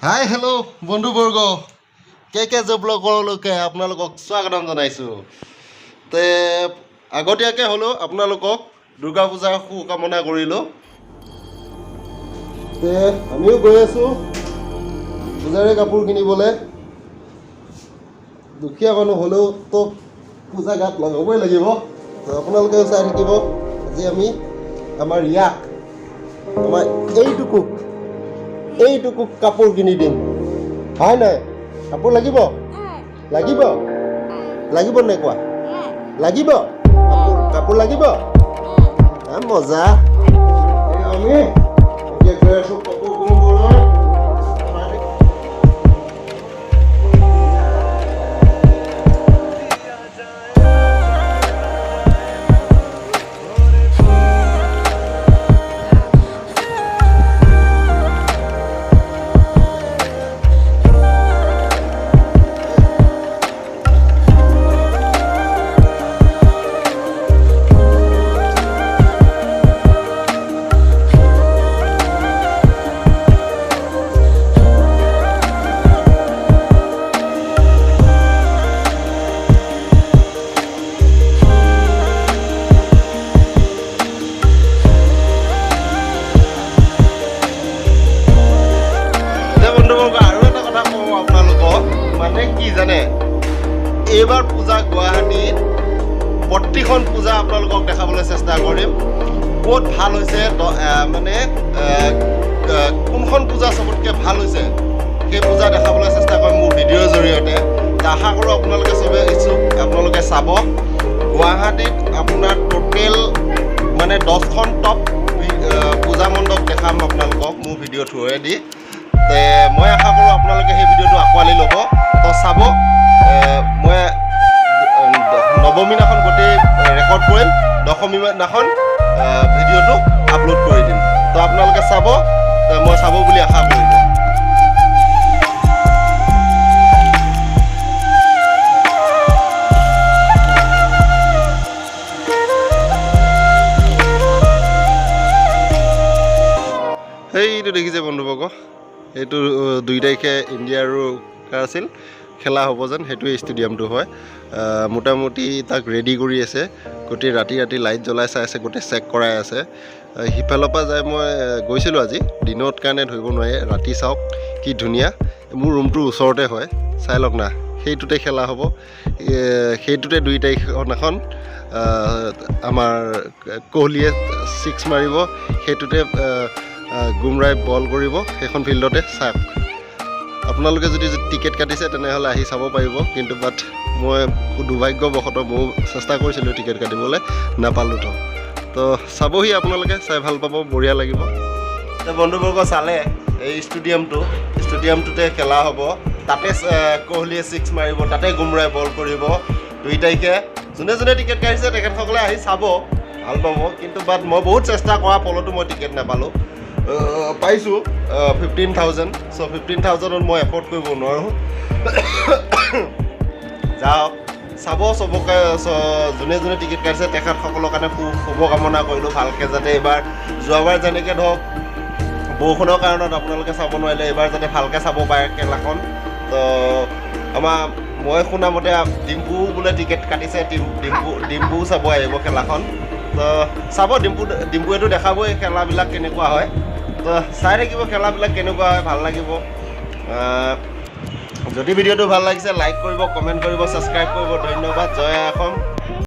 Hi hello' বন্ধুবৰ্গ কে ব্লগৰলৈকে আপোনালোকক স্বাগতম জনাইছোঁ। তে আগতীয়াকৈ হ'লেও আপোনালোকক দুৰ্গা পূজাৰ শুভকামনা কৰিলোঁ। তে আমিও গৈ আছোঁ পূজাৰে কাপোৰ কিনিবলৈ। দুখীয়া মানুহ হ'লেও তো পূজা গাত লগাবই লাগিব। তো আপোনালোকেও চাই থাকিব। আজি আমি আমাৰ ইয়াক আমাৰ এইটুকু কাপোৰ কিনি দিম। হয় নাই? কাপোৰ লাগিব লাগিব লাগিব নে কোৱা? লাগিব কাপোৰ লাগিব। মজা। আমি এতিয়া গৈ আছোঁ কাপোৰ কিনিবলৈ। মানে কি জানে, এইবাৰ পূজা গুৱাহাটীত প্ৰতিখন পূজা আপোনালোকক দেখাবলৈ চেষ্টা কৰিম। ক'ত ভাল হৈছে মানে কোনখন পূজা চবতকৈ ভাল হৈছে সেই পূজা দেখাবলৈ চেষ্টা কৰিম মোৰ ভিডিঅ'ৰ জৰিয়তে। আশা কৰোঁ আপোনালোকে চবে ইচ্ছুক, আপোনালোকে চাব। গুৱাহাটীত আপোনাৰ টোটেল মানে 10খন টপ পূজা মণ্ডপ দেখাম আপোনালোকক মোৰ ভিডিঅ' থ্ৰুৱেদি। মই আশা কৰোঁ আপোনালোকে সেই ভিডিঅ'টো আঁকোৱালি ল'ব। তো চাব। মই নৱমী দিনাখন গোটেই ৰেকৰ্ড কৰিম, দশমী দিনাখন ভিডিঅ'টো আপলোড কৰি দিম। তো আপোনালোকে চাব, মই চাব বুলি আশা কৰিব। সেইটো দেখিছে বন্ধুবৰ্গ, এইটো 2 তাৰিখে ইণ্ডিয়া আৰু কাৰ আছিল খেলা হ'ব যেন, সেইটোৱে ষ্টেডিয়ামটো হয়। মোটামুটি তাক ৰেডি কৰি আছে, গোটেই ৰাতি লাইট জ্বলাই চাই আছে, গোটেই চেক কৰাই আছে। সিফালৰ পৰা যাই মই গৈছিলোঁ আজি, দিনত কাৰণে ধৰিব নোৱাৰি, ৰাতি চাওক কি ধুনীয়া। মোৰ ৰুমটোৰ ওচৰতে হয়, চাই লওক না। সেইটোতে খেলা হ'ব, সেইটোতে 2 তাৰিখখন আমাৰ কোহলিয়ে 6 মাৰিব, সেইটোতে গুমৰাই বল কৰিব, সেইখন ফিল্ডতে চাওক। আপোনালোকে যদি টিকেট কাটিছে তেনেহ'লে আহি চাব পাৰিব, কিন্তু বাট মই দুৰ্ভাগ্যবশতঃ ময়ো চেষ্টা কৰিছিলোঁ টিকেট কাটিবলৈ, নাপালোঁ। তো চাবহি আপোনালোকে, চাই ভাল পাব, বঢ়িয়া লাগিব। বন্ধুবৰ্গ চালে এই ষ্টেডিয়ামটোতে খেলা হ'ব, তাতে কোহলিয়ে 6 মাৰিব, তাতে গুমৰাই বল কৰিব 2 তাৰিখে। যোনে টিকেট কাটিছে তেখেতসকলে আহি চাব, ভাল পাব। কিন্তু বাট মই বহুত চেষ্টা কৰাৰ ফলতো মই টিকেট নাপালোঁ। পাইছোঁ 15,000। চ' 15,000ত মই এফৰ্ড কৰিব নোৱাৰোঁ। যাওক চাব, চবকে যোনে টিকেট কাটিছে তেখেতসকলৰ কাৰণে শুভকামনা কৰিলোঁ ভালকৈ, যাতে এইবাৰ যোৱাবাৰ যেনেকৈ ধৰক বৰষুণৰ কাৰণত আপোনালোকে চাব নোৱাৰিলে, এইবাৰ যাতে ভালকৈ চাব পাৰে খেলাখন। তো মই শুনামতে ডিম্পু বোলে টিকেট কাটিছে, ডিম্পুও চাব আহিব খেলাখন। তো চাব, ডিম্পুৱেতো দেখাবই খেলাবিলাক কেনেকুৱা হয়। তো চাই থাকিব খেলাবিলাক কেনেকুৱা হয়, ভাল লাগিব। যদি ভিডিঅ'টো ভাল লাগিছে লাইক কৰিব, কমেণ্ট কৰিব, ছাবস্ক্ৰাইব কৰিব। ধন্যবাদ। জয় অসম।